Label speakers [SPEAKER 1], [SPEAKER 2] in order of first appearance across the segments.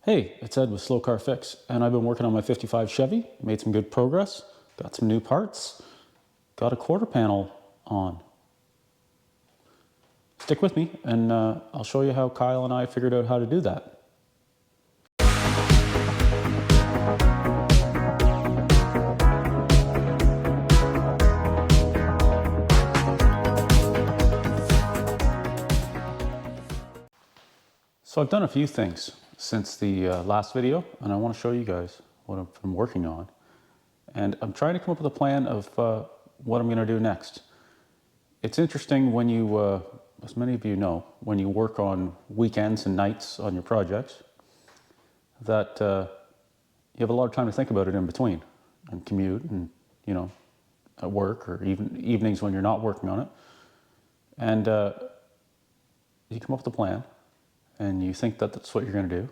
[SPEAKER 1] Hey, it's Ed with Slow Car Fix, and I've been working on my 55 Chevy, made some good progress, got some new parts, got a quarter panel on. Stick with me, and I'll show you how Kyle and I figured out how to do that. So I've done a few things since the last video, and I want to show you guys what I've been working on. And I'm trying to come up with a plan of what I'm going to do next. It's interesting when you, as many of you know, when you work on weekends and nights on your projects, that you have a lot of time to think about it in between, and commute, and at work, or even evenings when you're not working on it. And you come up with a plan, and you think that that's what you're going to do.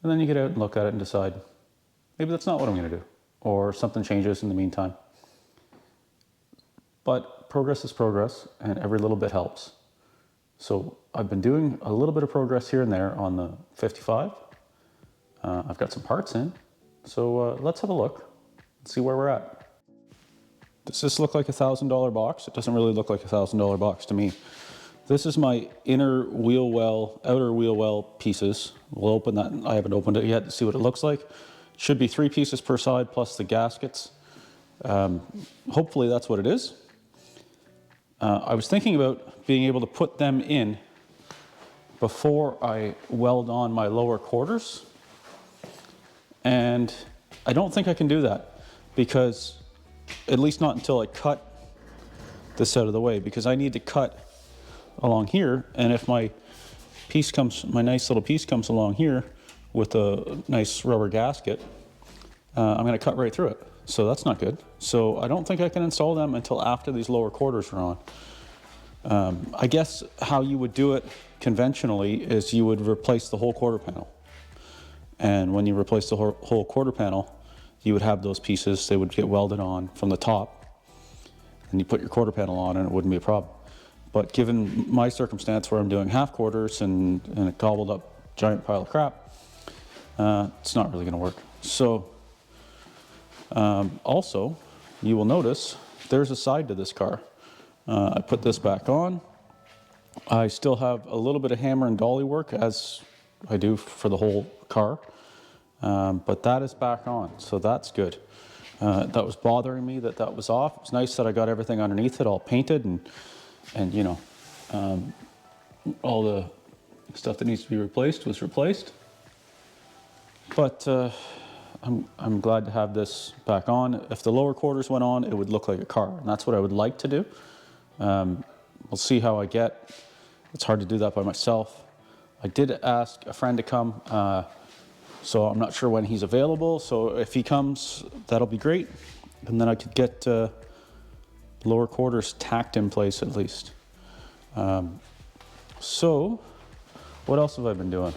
[SPEAKER 1] And then you get out and look at it and decide, maybe that's not what I'm going to do. Or something changes in the meantime. But progress is progress, and every little bit helps. So I've been doing a little bit of progress here and there on the 55. I've got some parts in. So let's have a look and see where we're at. Does this look like a $1,000 box? It doesn't really look like a $1,000 box to me. This is my inner wheel well, outer wheel well pieces. We'll open that. I haven't opened it yet to see what it looks like. It should be 3 pieces per side plus the gaskets. Hopefully that's what it is. I was thinking about being able to put them in before I weld on my lower quarters. And I don't think I can do that, because at least not until I cut this out of the way, because I need to cut along here, and if my piece comes, my nice little piece comes along here with a nice rubber gasket, I'm going to cut right through it. So that's not good. So I don't think I can install them until after these lower quarters are on. I guess how you would do it conventionally is you would replace the whole quarter panel. And when you replace the whole quarter panel, you would have those pieces, they would get welded on from the top, and you put your quarter panel on and it wouldn't be a problem. But given my circumstance where I'm doing half quarters and a gobbled up giant pile of crap, it's not really going to work. So also, you will notice there's a side to this car. I put this back on. I still have a little bit of hammer and dolly work, as I do for the whole car, but that is back on, so that's good. That was bothering me that was off. It's nice that I got everything underneath it all painted, and all the stuff that needs to be replaced was replaced. But I'm glad to have this back on. If the lower quarters went on, it would look like a car, and that's what I would like to do. We'll see how I get. It's hard to do that by myself. I did ask a friend to come, so I'm not sure when he's available. So if he comes, that'll be great, and then I could get lower quarters tacked in place at least. So what else have I been doing?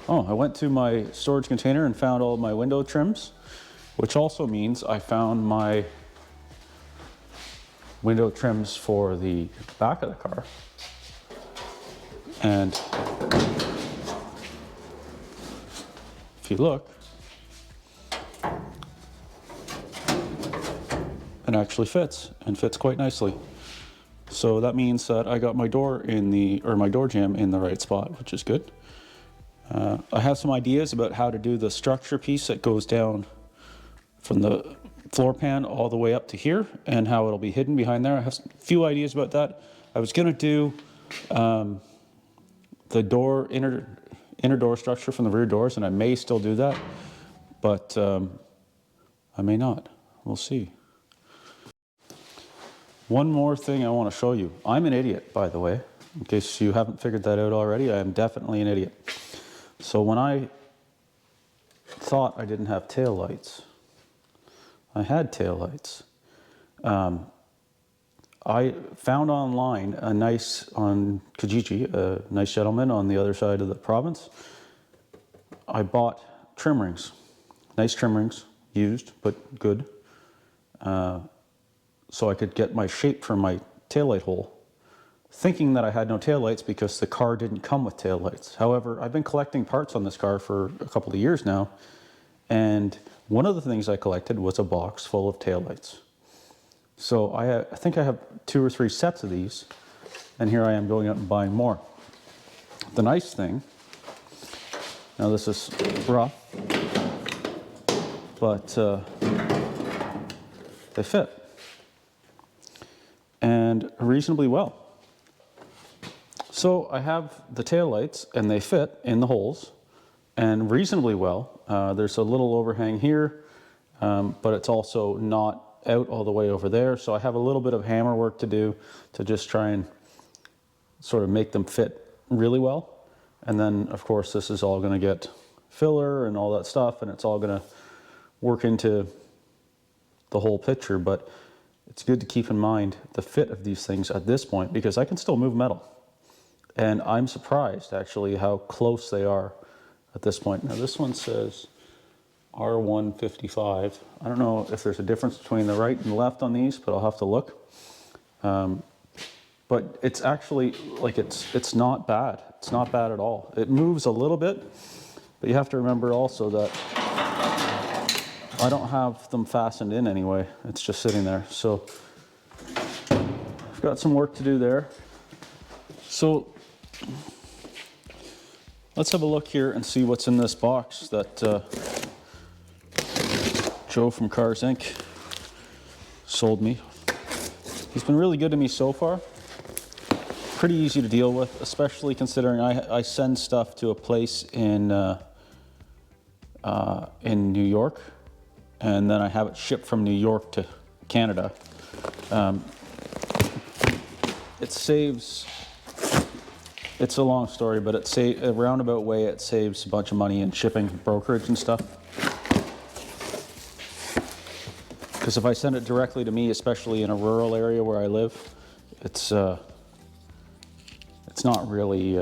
[SPEAKER 1] Oh, I went to my storage container and found all of my window trims, which also means I found my window trims for the back of the car. And if you look, it actually fits, and fits quite nicely. So that means that I got my door in my door jamb in the right spot, which is good. I have some ideas about how to do the structure piece that goes down from the floor pan all the way up to here, and how it'll be hidden behind there. I have a few ideas about that. I was going to do the door, inner door structure from the rear doors, and I may still do that, but I may not. We'll see. One more thing I want to show you. I'm an idiot, by the way. In case you haven't figured that out already, I am definitely an idiot. So when I thought I didn't have tail lights, I had tail lights. I found online on Kijiji, a nice gentleman on the other side of the province. I bought trim rings, nice trim rings, used but good, so I could get my shape for my taillight hole thinking that I had no taillights because the car didn't come with taillights. However, I've been collecting parts on this car for a couple of years now, and one of the things I collected was a box full of taillights. So I think I have 2 or 3 sets of these, and here I am going out and buying more. The nice thing, now this is rough, but they fit, and reasonably well. So I have the taillights, and they fit in the holes, and reasonably well. There's a little overhang here, but it's also not out all the way over there. So I have a little bit of hammer work to do to just try and sort of make them fit really well. And then of course this is all going to get filler and all that stuff, and it's all going to work into the whole picture. But it's good to keep in mind the fit of these things at this point, because I can still move metal. And I'm surprised actually how close they are at this point. Now this one says R155. I don't know if there's a difference between the right and the left on these, but I'll have to look. But it's actually, like, it's not bad. It's not bad at all. It moves a little bit, but you have to remember also that I don't have them fastened in anyway. It's just sitting there. So I've got some work to do there. So let's have a look here and see what's in this box that Joe from Cars Inc. sold me. He's been really good to me so far. Pretty easy to deal with, especially considering I send stuff to a place in New York, and then I have it shipped from New York to Canada. It saves, it's a long story, but a roundabout way, it saves a bunch of money in shipping, brokerage and stuff. Because if I send it directly to me, especially in a rural area where I live, it's not really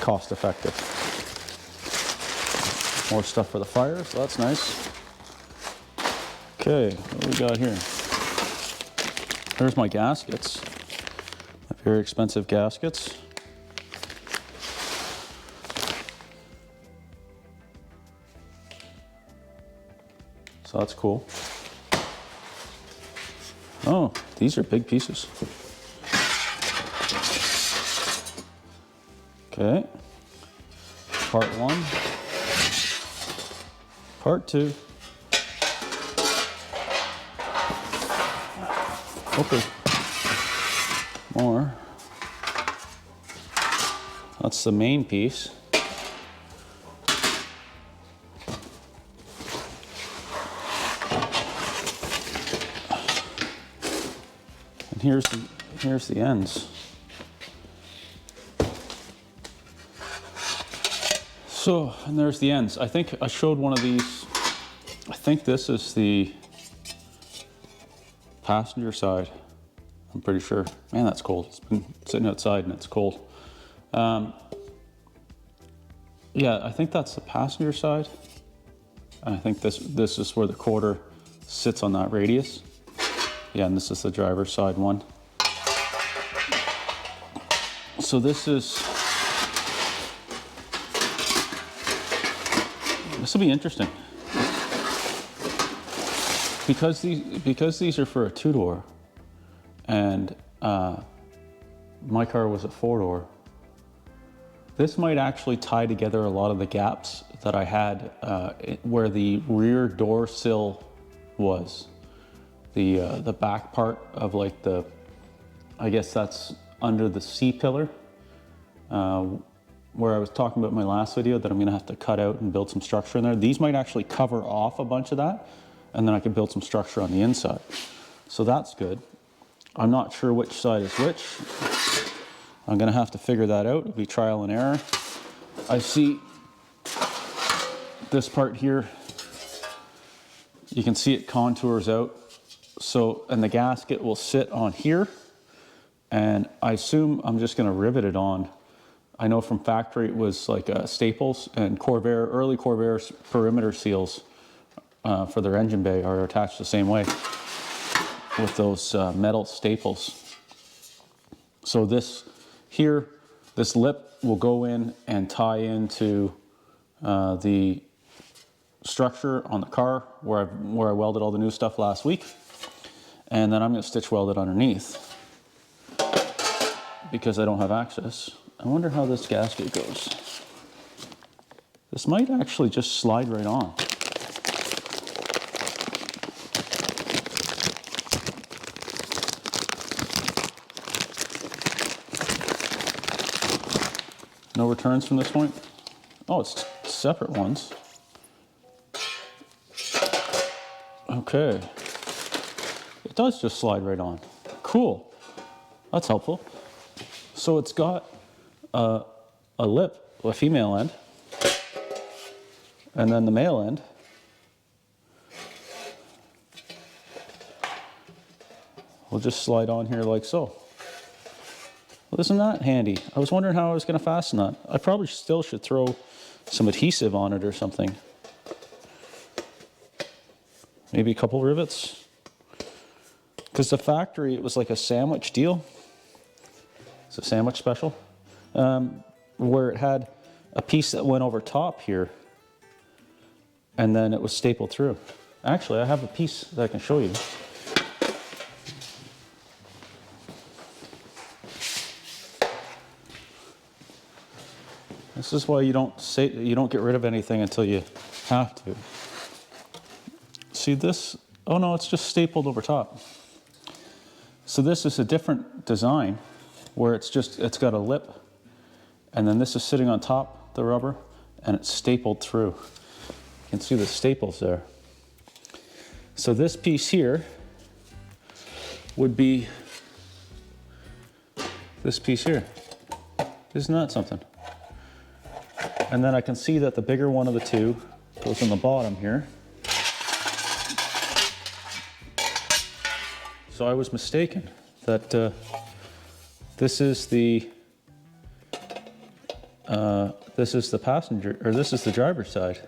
[SPEAKER 1] cost effective. More stuff for the fire, so that's nice. Okay, what do we got here? There's my gaskets. Very expensive gaskets. So that's cool. Oh, these are big pieces. Okay. Part 1. Part 2. Okay. More. That's the main piece. And here's the ends. So, and there's the ends. I think I showed one of these. I think this is the passenger side. I'm pretty sure. Man, that's cold. It's been sitting outside and it's cold. Yeah, I think that's the passenger side. And I think this is where the quarter sits on that radius. Yeah, and this is the driver's side one. So this will be interesting. Because these are for a 2-door, and my car was a 4-door, this might actually tie together a lot of the gaps that I had where the rear door sill was. The back part of, like, I guess that's under the C-pillar, where I was talking about in my last video that I'm gonna have to cut out and build some structure in there. These might actually cover off a bunch of that, and then I can build some structure on the inside. So that's good. I'm not sure which side is which. I'm gonna have to figure that out. It'll be trial and error. I see this part here. You can see it contours out. So, and the gasket will sit on here, and I assume I'm just gonna rivet it on. I know from factory it was like staples, and Corvair, early Corvair's perimeter seals for their engine bay are attached the same way with those metal staples. So this Here, this lip will go in and tie into the structure on the car where I welded all the new stuff last week. And then I'm going to stitch weld it underneath because I don't have access. I wonder how this gasket goes. This might actually just slide right on. No returns from this point? Oh, it's separate ones. Okay. It does just slide right on. Cool. That's helpful. So it's got a lip, a female end, and then the male end. Will just slide on here like so. Well, isn't that handy? I was wondering how I was going to fasten that. I probably still should throw some adhesive on it or something. Maybe a couple rivets. Because the factory, it was like a sandwich deal. It's a sandwich special. Where it had a piece that went over top here. And then it was stapled through. Actually, I have a piece that I can show you. This is why you don't get rid of anything until you have to. See this? Oh no, it's just stapled over top. So this is a different design where it's got a lip, and then this is sitting on top, the rubber, and it's stapled through. You can see the staples there. So this piece here would be this piece here. Isn't that something? And then I can see that the bigger one of the two goes on the bottom here. So I was mistaken that this is the passenger, or this is the driver's side.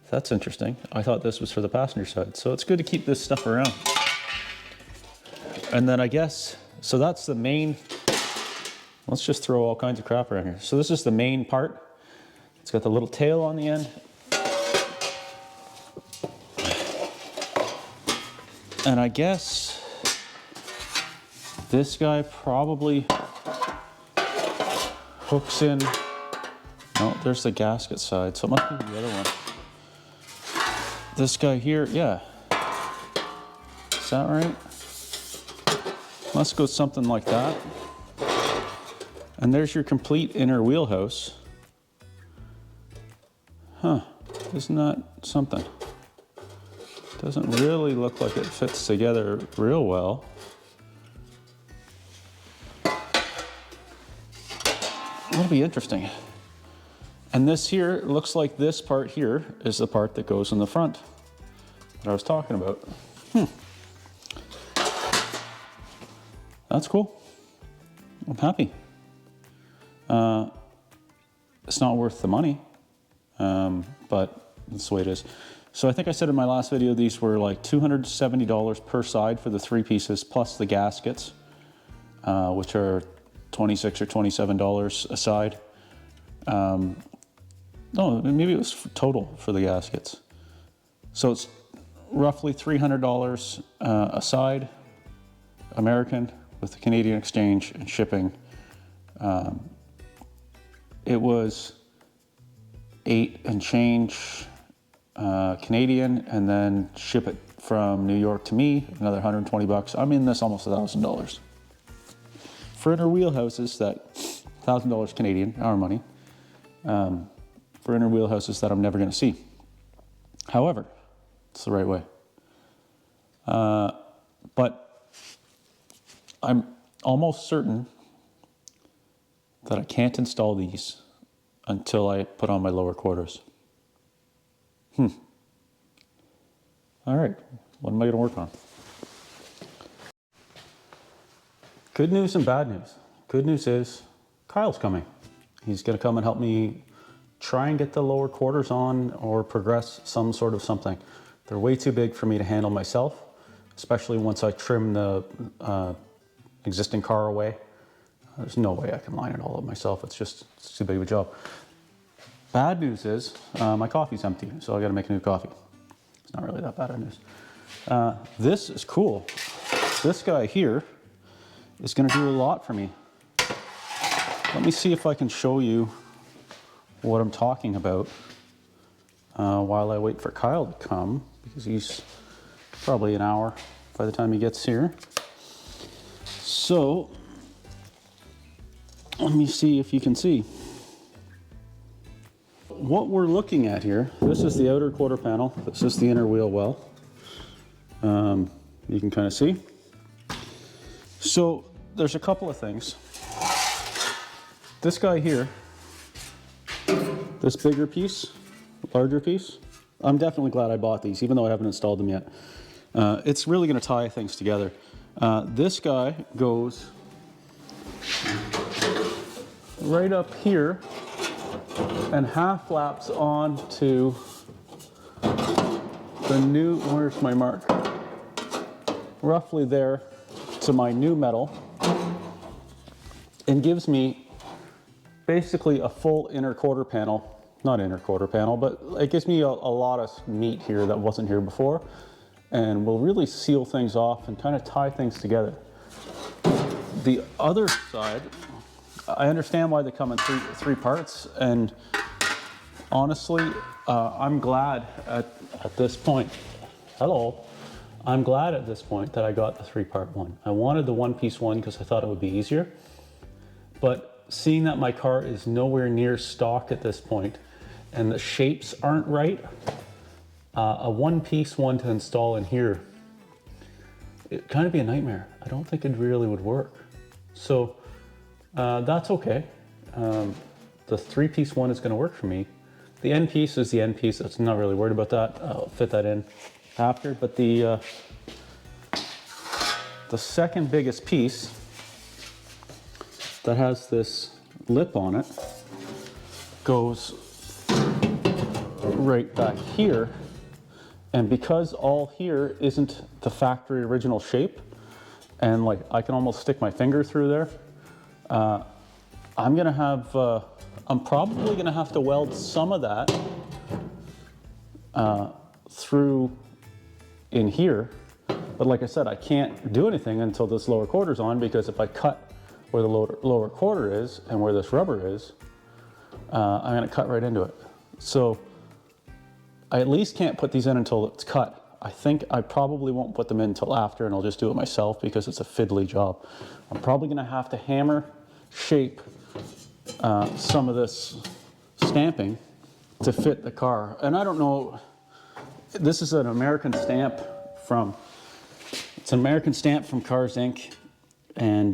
[SPEAKER 1] That's interesting. I thought this was for the passenger side. So it's good to keep this stuff around. And then I guess, so that's the main, let's just throw all kinds of crap around here. So this is the main part. It's got the little tail on the end. And I guess this guy probably hooks in. No, there's the gasket side, so it must be the other one. This guy here, yeah. Is that right? Must go something like that. And there's your complete inner wheelhouse. Huh, isn't that something? Doesn't really look like it fits together real well. That'll be interesting. And this here, looks like this part here is the part that goes in the front that I was talking about. That's cool. I'm happy. It's not worth the money. But that's the way it is. So I think I said in my last video, these were like $270 per side for the 3 pieces, plus the gaskets, which are $26 or $27 a side. No, maybe it was total for the gaskets. So it's roughly $300 a side, American, with the Canadian exchange and shipping. It was 8 and change Canadian, and then ship it from New York to me, another 120 bucks. I'm in this almost $1,000. For inner wheelhouses, that $1,000 Canadian, our money, for inner wheelhouses that I'm never going to see. However, it's the right way. But I'm almost certain that I can't install these until I put on my lower quarters. All right, what am I going to work on? Good news and bad news. Good news is Kyle's coming. He's going to come and help me try and get the lower quarters on or progress some sort of something. They're way too big for me to handle myself, especially once I trim the existing car away. There's no way I can line it all up myself. It's too big of a job. Bad news is my coffee's empty, so I got to make a new coffee. It's not really that bad of news. This is cool. This guy here is going to do a lot for me. Let me see if I can show you what I'm talking about while I wait for Kyle to come, because he's probably an hour by the time he gets here. So let me see if you can see. What we're looking at here, this is the outer quarter panel, this is the inner wheel well. You can kind of see. So there's a couple of things. This guy here, this bigger piece, larger piece, I'm definitely glad I bought these, even though I haven't installed them yet. It's really going to tie things together. This guy goes right up here and half flaps onto the new, where's my mark? Roughly there to my new metal, and gives me basically a full inner quarter panel, not inner quarter panel, but it gives me a lot of meat here that wasn't here before, and will really seal things off and kind of tie things together. The other side, I understand why they come in three parts, and honestly, I'm glad at this point, I'm glad at this point that I got the 3-part one. I wanted the 1-piece one because I thought it would be easier, but seeing that my car is nowhere near stock at this point and the shapes aren't right, a 1-piece one to install in here, it'd kind of be a nightmare. I don't think it really would work. So that's okay. The 3-piece one is going to work for me. The end piece is the end piece. I'm not really worried about that. I'll fit that in after. But the second biggest piece that has this lip on it goes right back here. And because all here isn't the factory original shape, and like I can almost stick my finger through there, I'm gonna have, I'm probably gonna have to weld some of that through in here. But like I said, I can't do anything until this lower quarter's on, because if I cut where the lower quarter is and where this rubber is, I'm gonna cut right into it. So I at least can't put these in until it's cut. I think I probably won't put them in until after, and I'll just do it myself because it's a fiddly job. I'm probably gonna have to hammer shape some of this stamping to fit the car. And I don't know, this is an American stamp from, it's an American stamp from Cars Inc. And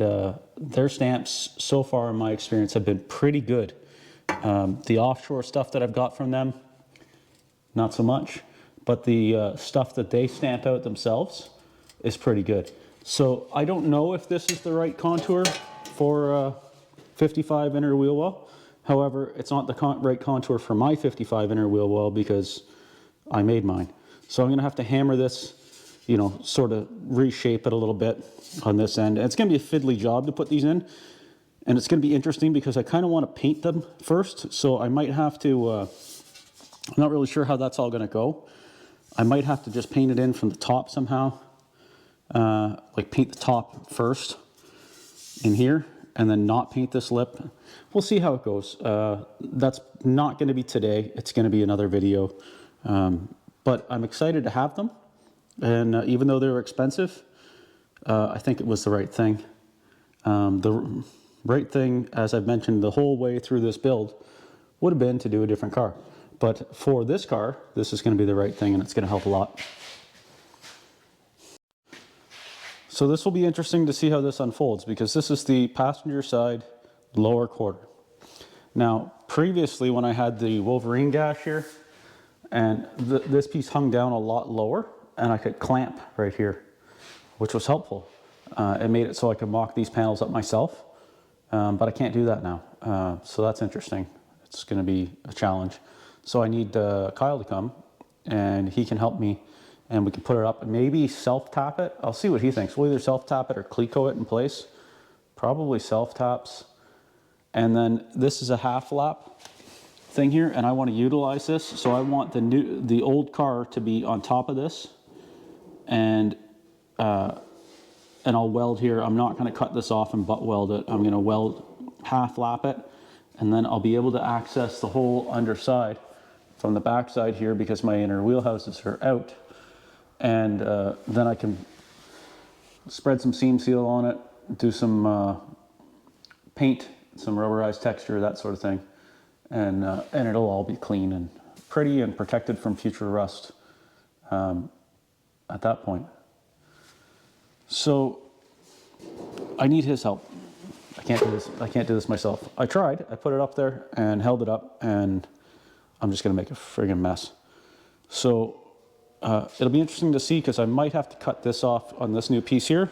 [SPEAKER 1] their stamps so far in my experience have been pretty good. The offshore stuff that I've got from them, not so much, but the stuff that they stamp out themselves is pretty good. So I don't know if this is the right contour for 55 inner wheel well. However, it's not the right contour for my 55 inner wheel well because I made mine. So I'm gonna have to hammer this, you know, sort of reshape it a little bit on this end. And it's gonna be a fiddly job to put these in. And it's gonna be interesting because I kind of want to paint them first. So I might have to, I'm not really sure how that's all gonna go. I might have to just paint it in from the top somehow. Like paint the top first in here and then not paint this lip. We'll see how it goes. That's not gonna be today. It's gonna be another video. But I'm excited to have them. And even though they were expensive, I think it was the right thing. The right thing, as I've mentioned the whole way through this build, would have been to do a different car. But for this car, this is going to be the right thing, and it's going to help a lot. So this will be interesting to see how this unfolds, because this is the passenger side lower quarter. Now, previously when I had the Wolverine gash here, and this piece hung down a lot lower, and I could clamp right here, which was helpful. It made it so I could mock these panels up myself, but I can't do that now. So that's interesting. It's going to be a challenge. So I need Kyle to come, and he can help me, and we can put it up and maybe self-tap it. I'll see what he thinks. We'll either self-tap it or Cleco it in place. probably self-taps. And then this is a half lap thing here, and I want to utilize this. So I want the old car to be on top of this, and I'll weld here. I'm not going to cut this off and butt weld it. I'm going to weld half lap it, and then I'll be able to access the whole underside from the back side here because my inner wheelhouses are out. And then I can spread some seam seal on it, do some paint, some rubberized texture, that sort of thing. And it'll all be clean and pretty and protected from future rust at that point. So I need his help. I can't do this myself. I tried. I put it up there and held it up, and I'm just gonna make a friggin' mess. So it'll be interesting to see because I might have to cut this off on this new piece here.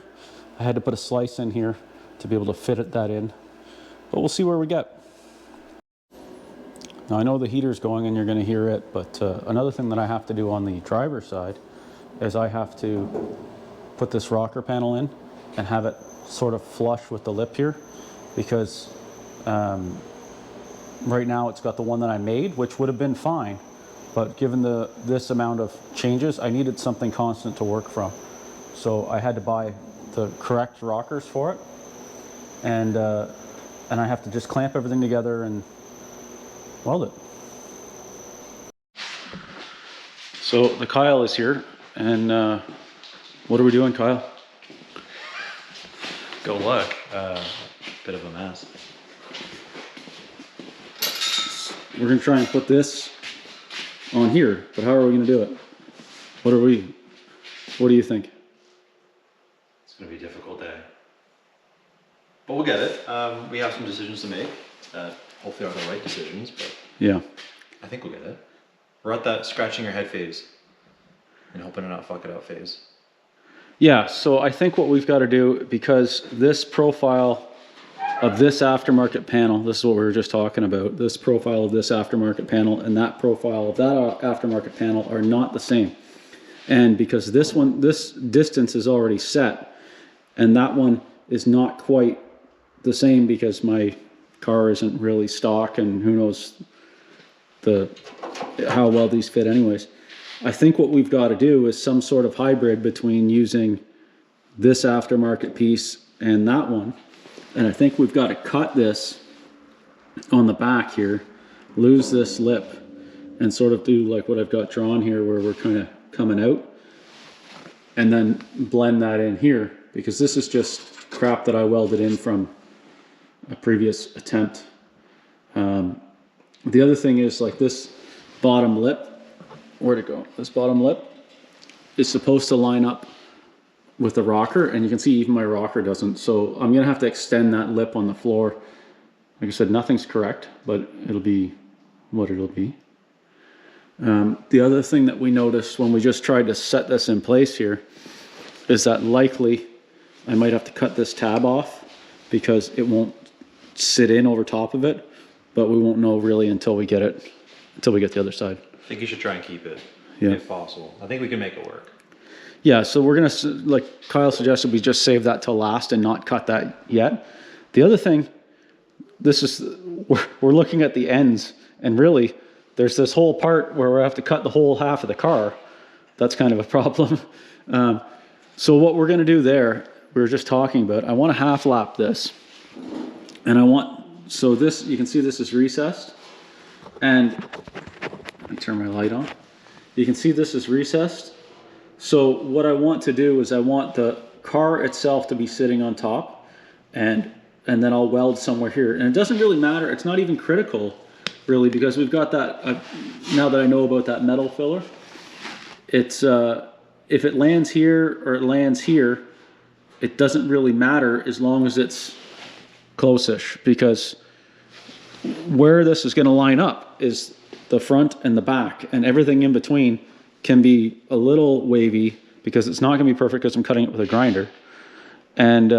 [SPEAKER 1] I had to put a slice in here to be able to fit that in, but we'll see where we get. Now I know the heater's going and you're gonna hear it, but another thing that I have to do on the driver's side is I have to put this rocker panel in and have it sort of flush with the lip here, because right now it's got the one that I made, which would have been fine, but given this amount of changes, I needed something constant to work from. So I had to buy the correct rockers for it, and I have to just clamp everything together and weld it. So the Kyle is here, and what are we doing, Kyle?
[SPEAKER 2] Go luck. Bit of a mess.
[SPEAKER 1] We're gonna try and put this on here, but how are we gonna do it? What do you think?
[SPEAKER 2] It's gonna be a difficult day, but we'll get it. We have some decisions to make that hopefully are the right decisions, but
[SPEAKER 1] yeah,
[SPEAKER 2] I think we'll get it. We're at that scratching your head phase and hoping to not fuck it up phase.
[SPEAKER 1] Yeah, so I think what we've got to do, because this profile of this aftermarket panel, this is what we were just talking about, this profile of this aftermarket panel and that profile of that aftermarket panel are not the same. And because this distance is already set, and that one is not quite the same because my car isn't really stock, and who knows how well these fit anyways. I think what we've got to do is some sort of hybrid between using this aftermarket piece and that one. And I think we've got to cut this on the back here, lose this lip, and sort of do like what I've got drawn here where we're kind of coming out, and then blend that in here, because this is just crap that I welded in from a previous attempt. The other thing is, like, this bottom lip, where'd it go? This bottom lip is supposed to line up with the rocker, and you can see even my rocker doesn't. So I'm gonna have to extend that lip on the floor. Like I said, nothing's correct, but it'll be what it'll be. The other thing that we noticed when we just tried to set this in place here is that likely I might have to cut this tab off because it won't sit in over top of it, but we won't know really until we get the other side.
[SPEAKER 2] I think you should try and keep it,
[SPEAKER 1] yeah,
[SPEAKER 2] if possible. I think we can make it work.
[SPEAKER 1] Yeah, so we're gonna, like Kyle suggested, we just save that till last and not cut that yet. The other thing, we're looking at the ends, and really there's this whole part where we have to cut the whole half of the car. That's kind of a problem. So what we're gonna do there, we were just talking about, I want to half lap this, and so this, you can see this is recessed, and let me turn my light on. You can see this is recessed. So what I want to do is I want the car itself to be sitting on top, and then I'll weld somewhere here. And it doesn't really matter. It's not even critical, really, because we've got that, now that I know about that metal filler, it's, if it lands here or it lands here, it doesn't really matter as long as it's close-ish, because where this is going to line up is the front and the back, and everything in between can be a little wavy because it's not going to be perfect because I'm cutting it with a grinder, and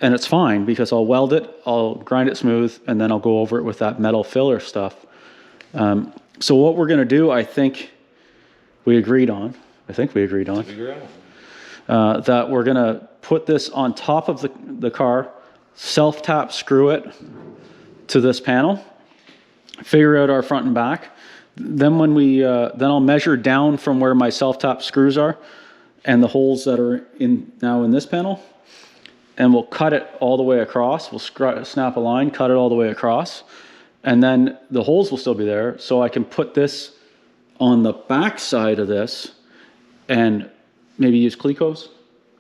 [SPEAKER 1] it's fine because I'll weld it, I'll grind it smooth, and then I'll go over it with that metal filler stuff. So what we're going to do, I think we agreed on that we're going to put this on top of the car, self-tap screw it to this panel, figure out our front and back. Then when we, then I'll measure down from where my self-tap screws are and the holes that are now in this panel, and we'll cut it all the way across. We'll snap a line, cut it all the way across, and then the holes will still be there, so I can put this on the back side of this and maybe use Clecos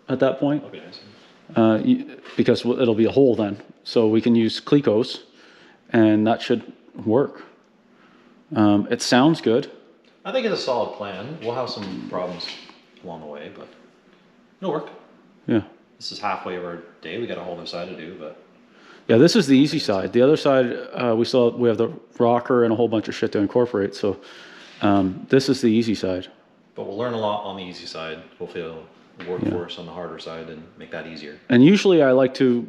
[SPEAKER 1] at that point.
[SPEAKER 2] That'll be nice.
[SPEAKER 1] Because it'll be a hole then. So we can use Clecos, and that should work. It sounds good.
[SPEAKER 2] I think it's a solid plan. We'll have some problems along the way, but it'll work.
[SPEAKER 1] Yeah.
[SPEAKER 2] This is halfway of our day. We got a whole other side to do, but
[SPEAKER 1] Yeah, this is the easy side. The other side, we have the rocker and a whole bunch of shit to incorporate. So this is the easy side.
[SPEAKER 2] but we'll learn a lot on the easy side. Hopefully it'll work for us on the harder side and make that easier.
[SPEAKER 1] And usually I like to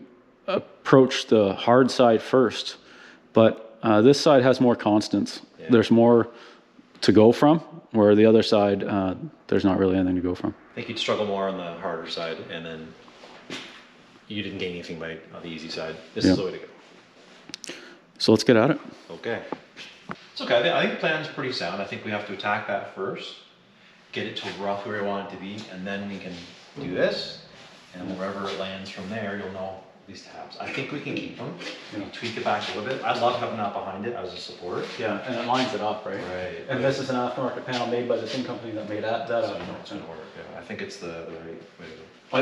[SPEAKER 1] approach the hard side first, but this side has more constants.
[SPEAKER 2] Yeah.
[SPEAKER 1] There's more to go from, where the other side, there's not really anything to go from.
[SPEAKER 2] I think you'd struggle more on the harder side, and then you didn't gain anything by on the easy side. This is the way to go.
[SPEAKER 1] So let's get at it.
[SPEAKER 2] Okay. It's okay. I think the plan's pretty sound. I think we have to attack that first, get it to roughly where we want it to be, and then we can do this, and wherever it lands from there, you'll know these tabs. I think we can keep them. We tweak it back a little bit. I'd love having that behind it as a support.
[SPEAKER 1] Yeah, and it lines it up, right?
[SPEAKER 2] Right.
[SPEAKER 1] And this is an aftermarket panel made by the same company that made that
[SPEAKER 2] So
[SPEAKER 1] up.
[SPEAKER 2] it's gonna work. Yeah. I think it's the right way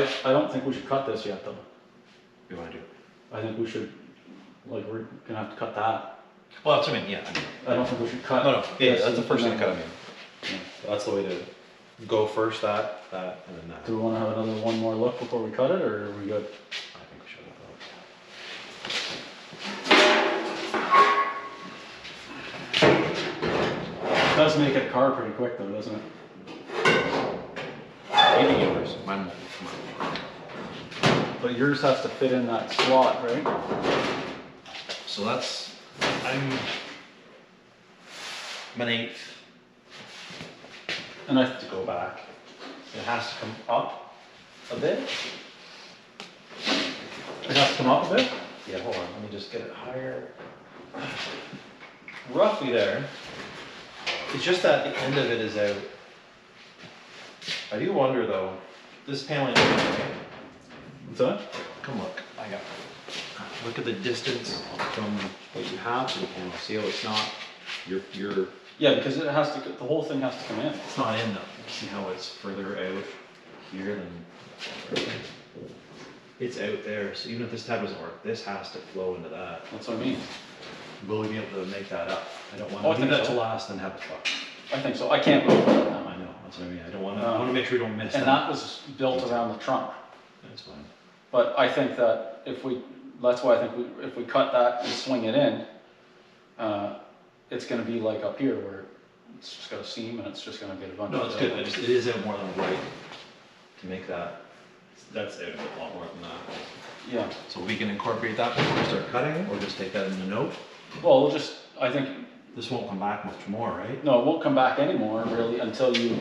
[SPEAKER 2] to go.
[SPEAKER 1] I don't think we should cut this yet, though.
[SPEAKER 2] What do you want to do?
[SPEAKER 1] I think we should, like, we're gonna have to cut that.
[SPEAKER 2] Well, that's what I mean. Yeah.
[SPEAKER 1] I don't think we should cut.
[SPEAKER 2] No. Yeah,
[SPEAKER 1] this
[SPEAKER 2] that's the first thing to
[SPEAKER 1] and
[SPEAKER 2] cut. I
[SPEAKER 1] then-
[SPEAKER 2] mean, that's the way to go first. That, and then that.
[SPEAKER 1] Do we wanna have another one more look before we cut it, or are we good?
[SPEAKER 2] I think we should.
[SPEAKER 1] It does make it a car pretty quick though, doesn't it?
[SPEAKER 2] Maybe yours. Mine won't. Come on.
[SPEAKER 1] But yours has to fit in that slot, right?
[SPEAKER 2] So that's, I'm an eighth
[SPEAKER 1] And I,
[SPEAKER 2] to go back. It has to come up a bit.
[SPEAKER 1] it has to come up a bit?
[SPEAKER 2] Yeah, hold on, let me just get it higher.
[SPEAKER 1] Roughly there.
[SPEAKER 2] It's just that the end of it is out. I do wonder though, this paneling,
[SPEAKER 1] What's that?
[SPEAKER 2] come look, I got, look at the distance from what you have to the panel. See how it's not, you're
[SPEAKER 1] Yeah, because it has to, the whole thing has to come in.
[SPEAKER 2] it's not in though. See how it's further out here than, it's out there. So even if this tab doesn't work, this has to flow into that.
[SPEAKER 1] That's what I mean.
[SPEAKER 2] Will we be able to make that up? I don't want
[SPEAKER 1] Oh, I
[SPEAKER 2] to
[SPEAKER 1] think
[SPEAKER 2] leave that
[SPEAKER 1] so.
[SPEAKER 2] to last and have it fuck.
[SPEAKER 1] I think so. I can't believe that now.
[SPEAKER 2] I know, that's what I mean. I don't want to, I want to make sure we don't miss
[SPEAKER 1] And that was built around the trunk.
[SPEAKER 2] That's fine.
[SPEAKER 1] But I think that if we, that's why I think if we cut that and swing it in, it's gonna be like up here where it's just got a seam and it's just gonna get a bunch of.
[SPEAKER 2] No, it's good. It is out more than right to make that. That's out a bit lot more than that.
[SPEAKER 1] Yeah,
[SPEAKER 2] So we can incorporate that before we start cutting, or just take that in the note.
[SPEAKER 1] well, we'll just, I think,
[SPEAKER 2] This won't come back much more, right?
[SPEAKER 1] no, it won't come back anymore really until you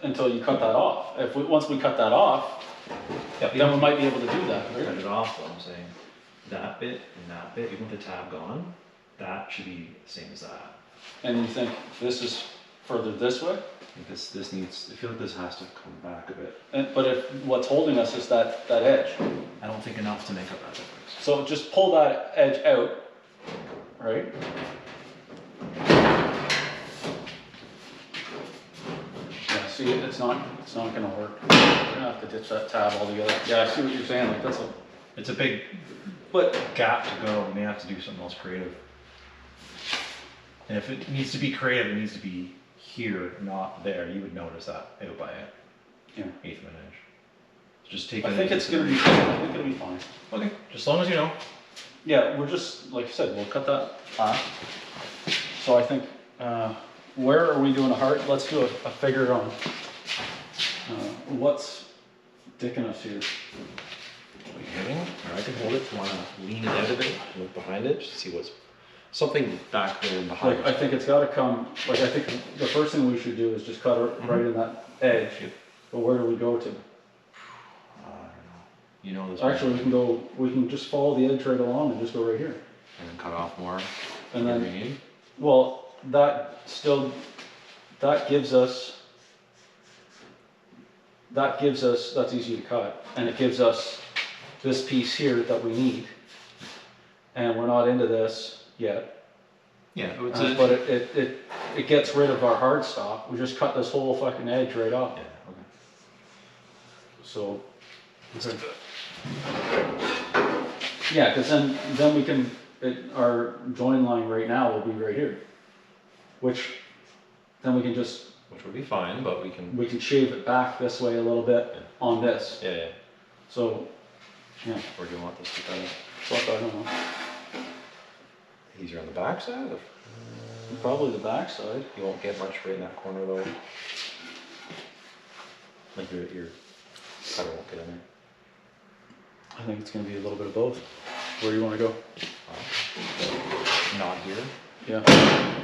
[SPEAKER 1] cut that off. Once we cut that off, then we might be able to do that,
[SPEAKER 2] Cut
[SPEAKER 1] right?
[SPEAKER 2] it off, though, I'm saying. That bit and that bit, even with the tab gone, that should be the same as that.
[SPEAKER 1] And you think this is further this way?
[SPEAKER 2] I think this needs, I feel like this has to come back a bit.
[SPEAKER 1] But if what's holding us is that edge.
[SPEAKER 2] I don't think enough to make up that difference.
[SPEAKER 1] So just pull that edge out, right? Yeah, see, it's not gonna work. We're gonna have to ditch that tab altogether. Yeah, I see what you're saying, like that's a,
[SPEAKER 2] It's a big
[SPEAKER 1] but,
[SPEAKER 2] gap to go. We may have to do something else creative. And if it needs to be creative, it needs to be here, not there. You would notice that out by an
[SPEAKER 1] yeah.
[SPEAKER 2] eighth of an inch. Just take
[SPEAKER 1] I
[SPEAKER 2] that
[SPEAKER 1] think
[SPEAKER 2] into
[SPEAKER 1] it's gonna be, I think it'll be fine.
[SPEAKER 2] Okay, just as long as you know.
[SPEAKER 1] Yeah, we're just, like you said, we'll cut that off. So I think, where are we doing a heart? Let's do a figure on, what's dicking us here.
[SPEAKER 2] What are you hitting? Or I can hold it if you want to lean it out of it, look behind it, just see what's something back there behind
[SPEAKER 1] Like, I think it's gotta come, like, I think the first thing we should do is just cut it right in that edge.
[SPEAKER 2] Yep.
[SPEAKER 1] But where do we go to?
[SPEAKER 2] I don't know. You know this.
[SPEAKER 1] Actually, we can just follow the edge right along and just go right here.
[SPEAKER 2] And then cut off more.
[SPEAKER 1] And
[SPEAKER 2] whatever
[SPEAKER 1] then,
[SPEAKER 2] you need.
[SPEAKER 1] well, that gives us, that's easy to cut. And it gives us this piece here that we need. And we're not into this yet.
[SPEAKER 2] Yeah,
[SPEAKER 1] But it gets rid of our hard stop. We just cut this whole fucking edge right off.
[SPEAKER 2] yeah, okay.
[SPEAKER 1] So, yeah, because then we can, our join line right now will be right here. Which, then we can just,
[SPEAKER 2] Which would be fine, but we can
[SPEAKER 1] shave it back this way a little bit on this.
[SPEAKER 2] yeah, yeah.
[SPEAKER 1] So, yeah,
[SPEAKER 2] Or do you want this to cut it?
[SPEAKER 1] fuck, I don't know.
[SPEAKER 2] Easier on the back side?
[SPEAKER 1] Probably the back side.
[SPEAKER 2] You won't get much right in that corner though. Like your cutter won't get in there.
[SPEAKER 1] I think it's gonna be a little bit of both. Where do you wanna go?
[SPEAKER 2] Not here.
[SPEAKER 1] Yeah.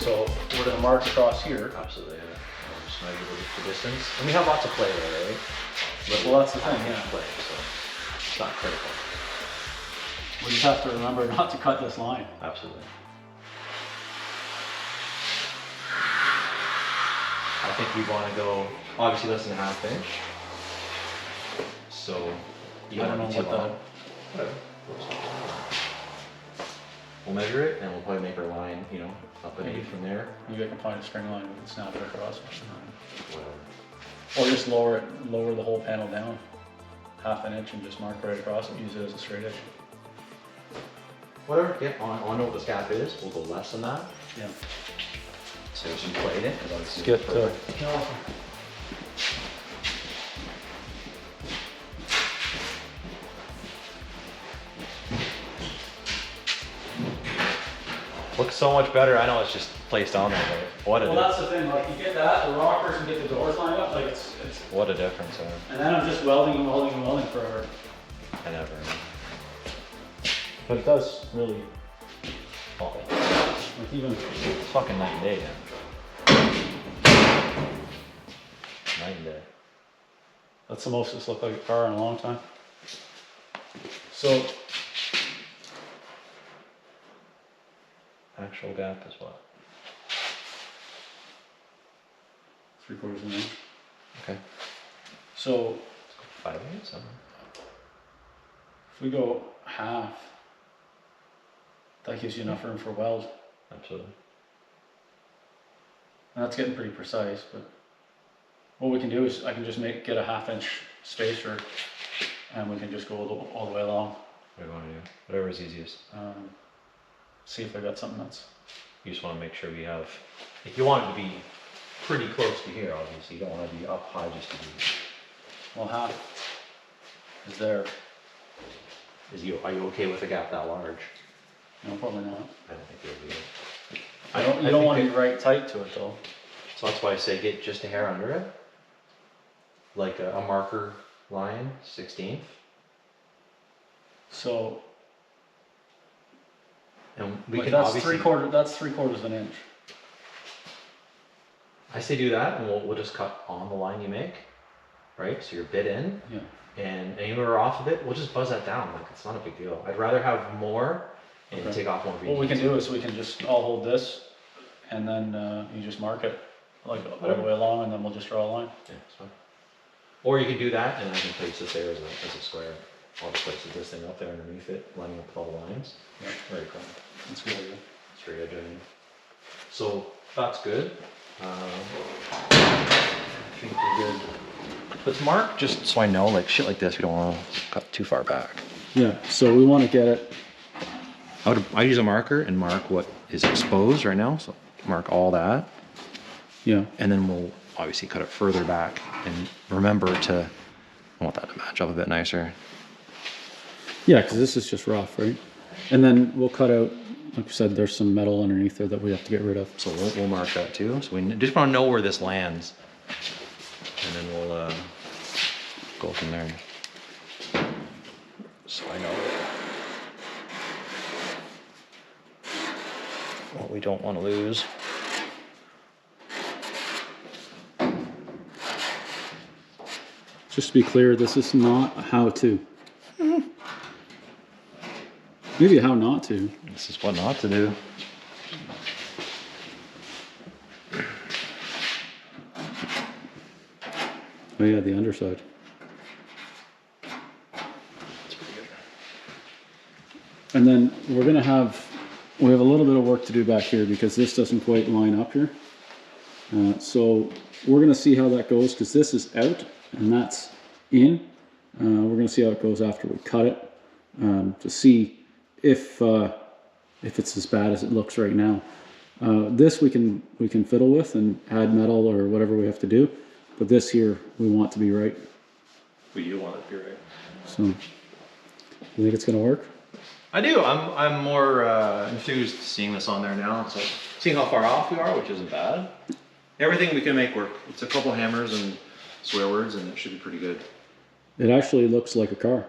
[SPEAKER 1] So we're gonna mark across here.
[SPEAKER 2] Absolutely, yeah. Just measure the distance. And we have lots of play there, right?
[SPEAKER 1] Well, that's the thing, yeah.
[SPEAKER 2] Play, so it's not critical.
[SPEAKER 1] We just have to remember not to cut this line.
[SPEAKER 2] Absolutely. I think we want to go obviously less than a half inch. So you
[SPEAKER 1] I don't know
[SPEAKER 2] want to
[SPEAKER 1] what
[SPEAKER 2] long. Whatever. We'll measure it and we'll probably make our line, you know, up and eight from there.
[SPEAKER 1] Maybe I can find a string line we can snap it across.
[SPEAKER 2] Whatever.
[SPEAKER 1] Or just lower the whole panel down half an inch and just mark right across it, use it as a straight edge.
[SPEAKER 2] Whatever, yeah, I know what this gap is, we'll go less than that.
[SPEAKER 1] Yeah.
[SPEAKER 2] So we can plate it.
[SPEAKER 1] Let's get
[SPEAKER 2] looks so much better. I know it's just placed on there, but what a
[SPEAKER 1] Well, that's the thing, like you get that, the rockers and get the doors lined up, like it's
[SPEAKER 2] what a difference.
[SPEAKER 1] and then I'm just welding and welding and welding forever.
[SPEAKER 2] I never.
[SPEAKER 1] But it does really,
[SPEAKER 2] Oh,
[SPEAKER 1] like even,
[SPEAKER 2] it's fucking night and day, yeah. Night and day.
[SPEAKER 1] that's the most it's looked like a car in a long time. So,
[SPEAKER 2] Actual gap is what?
[SPEAKER 1] 3/4 of an inch.
[SPEAKER 2] Okay.
[SPEAKER 1] So
[SPEAKER 2] 5/8 something.
[SPEAKER 1] if we go half, that gives you enough room for weld.
[SPEAKER 2] Absolutely.
[SPEAKER 1] And that's getting pretty precise, but What we can do is I can just get a 1/2 inch spacer, and we can just go all the way along.
[SPEAKER 2] What do you want to do? Whatever is easiest.
[SPEAKER 1] See if I got something that's.
[SPEAKER 2] You just want to make sure we have, if you want it to be pretty close to here, obviously, you don't want to be up high just to be.
[SPEAKER 1] Well, half is there.
[SPEAKER 2] Are you okay with a gap that large?
[SPEAKER 1] No, probably not.
[SPEAKER 2] I don't think you'll be it.
[SPEAKER 1] You don't want to be right tight to it though.
[SPEAKER 2] So that's why I say get just a hair under it. Like a marker line, 1/16.
[SPEAKER 1] So.
[SPEAKER 2] And we
[SPEAKER 1] Like
[SPEAKER 2] can
[SPEAKER 1] that's
[SPEAKER 2] obviously.
[SPEAKER 1] That's 3/4 of an inch.
[SPEAKER 2] I say do that, and we'll just cut on the line you make, right? So you're bit in.
[SPEAKER 1] Yeah.
[SPEAKER 2] And anywhere off of it, we'll just buzz that down. Like it's not a big deal. I'd rather have more and
[SPEAKER 1] Okay.
[SPEAKER 2] take off more.
[SPEAKER 1] What we can do is we can just all hold this, and then you just mark it like all the way along, and then we'll just draw a line.
[SPEAKER 2] Yeah, it's fine. Or you can do that, and I can place this there as a square. I'll just place this thing up there underneath it, lining up with all the lines.
[SPEAKER 1] Yeah.
[SPEAKER 2] Very cool.
[SPEAKER 1] That's a good idea.
[SPEAKER 2] Straight edge. So that's good. I think we're good. Let's mark just so I know, like shit like this, we don't want to cut too far back.
[SPEAKER 1] Yeah. So we want to get it.
[SPEAKER 2] I use a marker and mark what is exposed right now. So mark all that.
[SPEAKER 1] Yeah.
[SPEAKER 2] And then we'll obviously cut it further back and remember to, I want that to match up a bit nicer.
[SPEAKER 1] Yeah, because this is just rough, right? And then we'll cut out, like you said, there's some metal underneath there that we have to get rid of.
[SPEAKER 2] So we'll mark that too. So we just want to know where this lands. And then we'll go from there. So I know what we don't want to lose.
[SPEAKER 1] Just to be clear, this is not a how-to. Maybe a how not to.
[SPEAKER 2] This is what not to do.
[SPEAKER 1] Oh yeah, the underside.
[SPEAKER 2] That's pretty good.
[SPEAKER 1] And then we have a little bit of work to do back here because this doesn't quite line up here. So we're gonna see how that goes because this is out and that's in. We're gonna see how it goes after we cut it to see if it's as bad as it looks right now. This we can fiddle with and add metal or whatever we have to do, but this here we want to be right.
[SPEAKER 2] Well, you want it to be right.
[SPEAKER 1] So you think it's gonna work?
[SPEAKER 2] I do. I'm more enthused seeing this on there now. So seeing how far off we are, which isn't bad. Everything we can make work. It's a couple hammers and swear words, and it should be pretty good.
[SPEAKER 1] It actually looks like a car.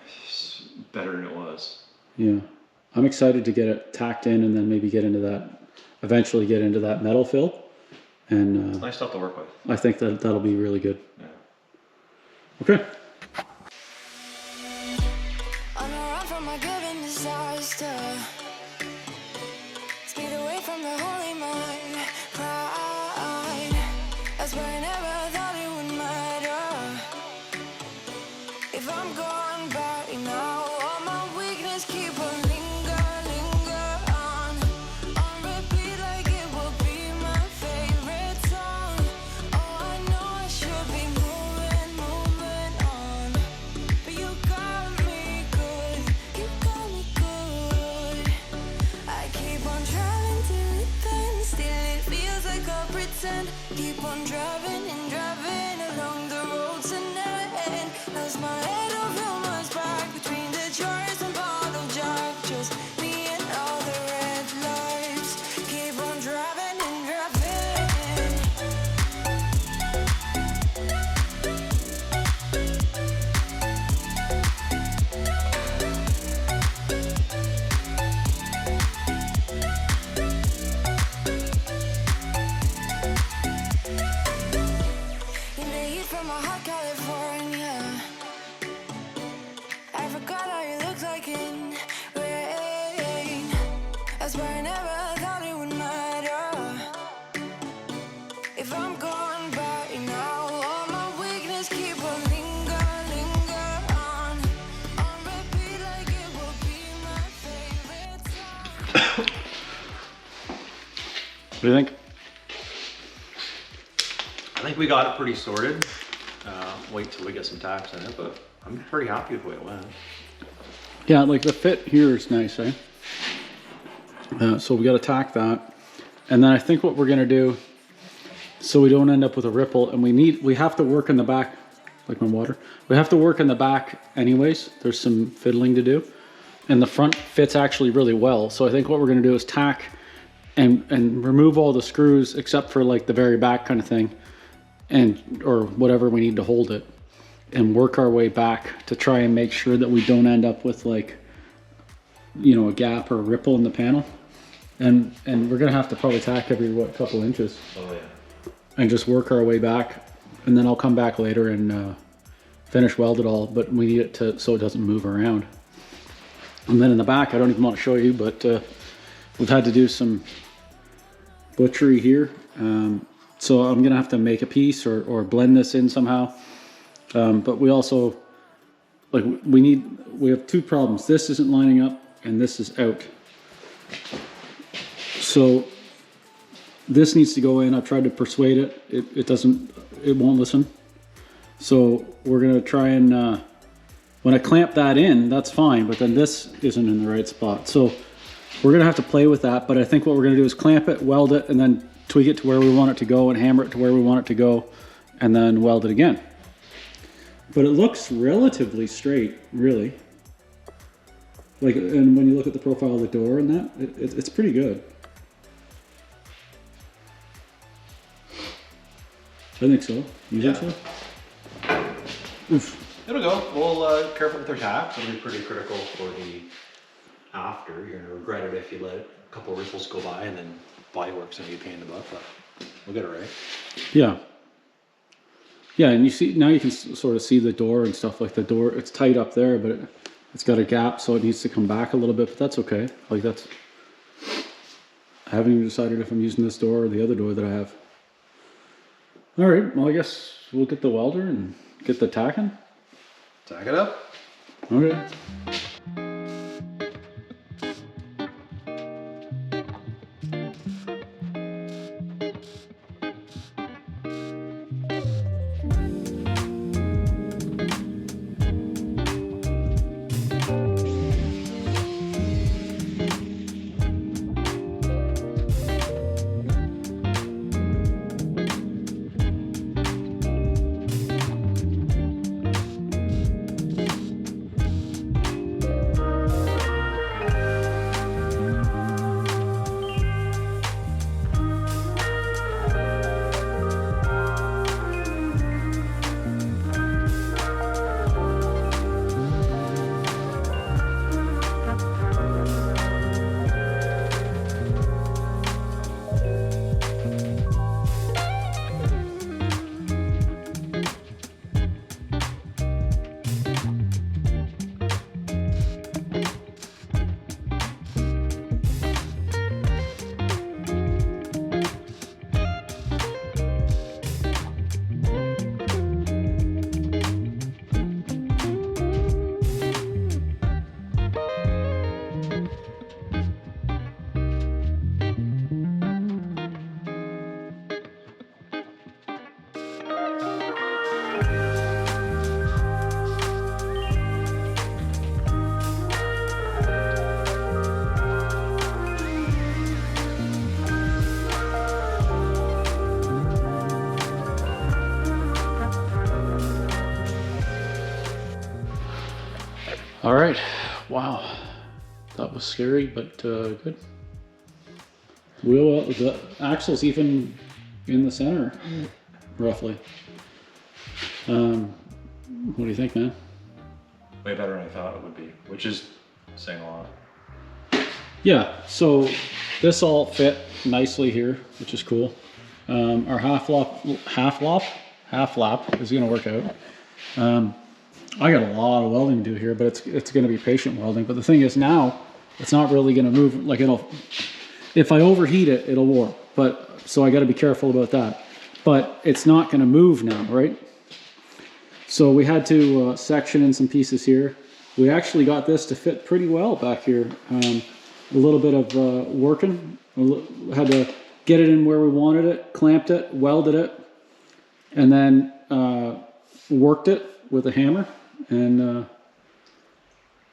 [SPEAKER 2] It's better than it was.
[SPEAKER 1] Yeah, I'm excited to get it tacked in and then maybe eventually get into that metal fill. And
[SPEAKER 2] It's nice stuff to work with.
[SPEAKER 1] I think that'll be really good.
[SPEAKER 2] Yeah.
[SPEAKER 1] Okay.
[SPEAKER 3] On a run from a given disaster. Speed away from the holy mind. Pride. That's why I never thought it would matter. If I'm gone by now, all my weakness keep on linger on repeat like it will be my favorite song. Oh, I know I should be moving on, but you got me good, I keep on driving till it ends, still it feels like I pretend. Keep on driving and driving along the roads that never end. Lost my head over my back between the jars and bottle jack. Just me and all the red lights. Keep on driving and driving. In the heat from a hot California, I forgot how you looked like in rain. That's why I never thought it would matter. If I'm gone by now, all my weakness keep on linger on repeat like it will be my favorite song.
[SPEAKER 1] What do you think?
[SPEAKER 2] I think we got it pretty sorted. Wait till we get some tacks in it, but I'm pretty happy with the way it went.
[SPEAKER 1] Yeah, like the fit here is nice, eh? So we got to tack that. And then I think what we're going to do, so we don't end up with a ripple, and we have to work in the back, like my water. We have to work in the back anyways. There's some fiddling to do. And the front fits actually really well. So I think what we're going to do is tack and remove all the screws except for like the very back kind of thing, and or whatever we need to hold it, and work our way back to try and make sure that we don't end up with like, you know, a gap or a ripple in the panel. And we're gonna have to probably tack every couple inches.
[SPEAKER 2] Oh yeah.
[SPEAKER 1] And just work our way back, and then I'll come back later and finish weld it all. But we need it to so it doesn't move around. And then in the back, I don't even want to show you, but we've had to do some butchery here. So I'm gonna have to make a piece or blend this in somehow. But we also, like, we have two problems. This isn't lining up and this is out. So this needs to go in. I've tried to persuade it. It won't listen. So we're gonna try and, when I clamp that in, that's fine, but then this isn't in the right spot. So we're gonna have to play with that, but I think what we're gonna do is clamp it, weld it, and then tweak it to where we want it to go and hammer it to where we want it to go, and then weld it again. But it looks relatively straight, really. Like, and when you look at the profile of the door and that, it's pretty good. I think so. You think so? Oof.
[SPEAKER 2] It'll go. We'll careful with our tacks. It'll be pretty critical for the after. You're gonna regret it if you let a couple of ripples go by, and then bodywork's gonna be a pain in the butt, but we'll get it right.
[SPEAKER 1] Yeah. Yeah, and you see, now you can sort of see the door and stuff. Like the door, it's tight up there, but it's got a gap, so it needs to come back a little bit, but that's okay. Like I haven't even decided if I'm using this door or the other door that I have. All right, well, I guess we'll get the welder and get the tacking.
[SPEAKER 2] Tack it up.
[SPEAKER 1] Okay. All right, wow, that was scary, but good. The axle's even in the center, roughly. What do you think, man?
[SPEAKER 2] Way better than I thought it would be, which is saying a lot.
[SPEAKER 1] Yeah, so this all fit nicely here, which is cool. Our half lap is gonna work out. I got a lot of welding to do here, but it's gonna be patient welding. But the thing is now, it's not really gonna move, like if I overheat it, it'll warp. But, so I gotta be careful about that. But it's not gonna move now, right? So we had to section in some pieces here. We actually got this to fit pretty well back here. A little bit of working. We had to get it in where we wanted it, clamped it, welded it, and then worked it with a hammer, and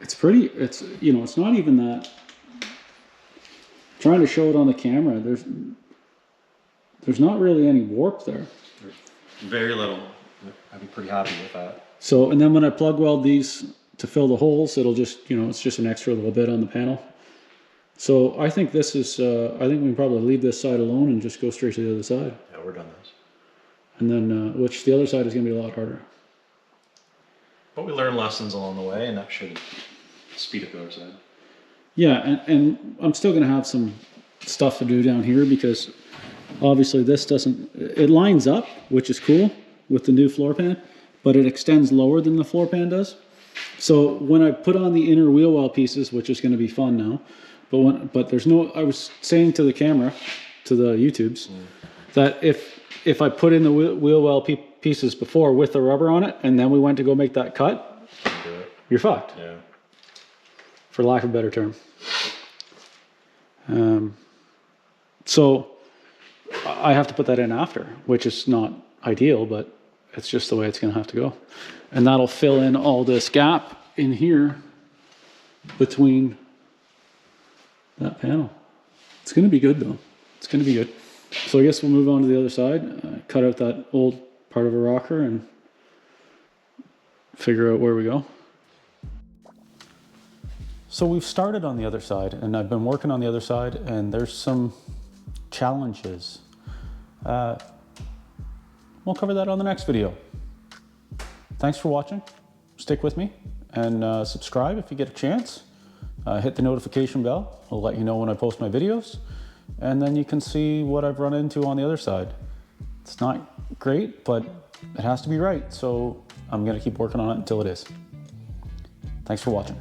[SPEAKER 1] it's pretty, it's, you know, it's not even that, trying to show it on the camera, there's not really any warp there.
[SPEAKER 2] Very little. I'd be pretty happy with that.
[SPEAKER 1] So, and then when I plug weld these to fill the holes, it'll just, you know, it's just an extra little bit on the panel. So I think this is, I think we can probably leave this side alone and just go straight to the other side.
[SPEAKER 2] Yeah, we're done this.
[SPEAKER 1] And then, which the other side is going to be a lot harder.
[SPEAKER 2] But we learned lessons along the way, and that should speed up the other side.
[SPEAKER 1] Yeah, and I'm still going to have some stuff to do down here because obviously this doesn't, it lines up, which is cool with the new floor pan, but it extends lower than the floor pan does. So when I put on the inner wheel well pieces, which is going to be fun now, but there's no, I was saying to the camera, to the YouTubes, that if I put in the wheel well pieces before with the rubber on it, and then we went to go make that cut, you're fucked.
[SPEAKER 2] Yeah.
[SPEAKER 1] For lack of a better term. So I have to put that in after, which is not ideal, but it's just the way it's going to have to go. And that'll fill in all this gap in here between that panel. It's going to be good though. It's going to be good. So I guess we'll move on to the other side, cut out that old part of a rocker and figure out where we go. So we've started on the other side, and I've been working on the other side, and there's some challenges. We'll cover that on the next video. Thanks for watching. Stick with me and subscribe if you get a chance. Hit the notification bell. I'll let you know when I post my videos, and then you can see what I've run into on the other side. It's not great, but it has to be right, so I'm gonna keep working on it until it is. Thanks for watching.